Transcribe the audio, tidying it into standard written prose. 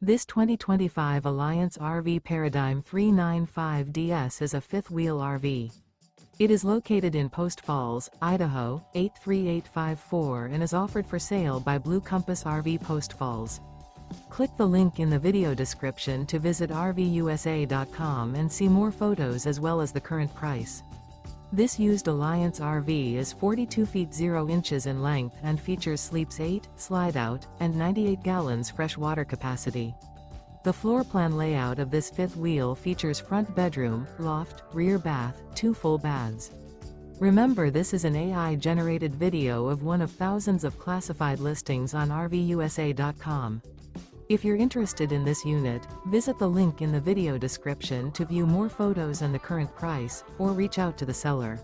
This 2025 Alliance RV Paradigm 395DS is a fifth-wheel RV. It is located in Post Falls, Idaho, 83854 and is offered for sale by Blue Compass RV Post Falls. Click the link in the video description to visit RVUSA.com and see more photos as well as the current price. This used Alliance RV is 42 feet 0 inches in length and features sleeps 8, slide-out, and 98 gallons fresh water capacity. The floor plan layout of this fifth wheel features front bedroom, loft, rear bath, 2 full baths. Remember, this is an AI-generated video of one of thousands of classified listings on RVUSA.com. If you're interested in this unit, visit the link in the video description to view more photos and the current price, or reach out to the seller.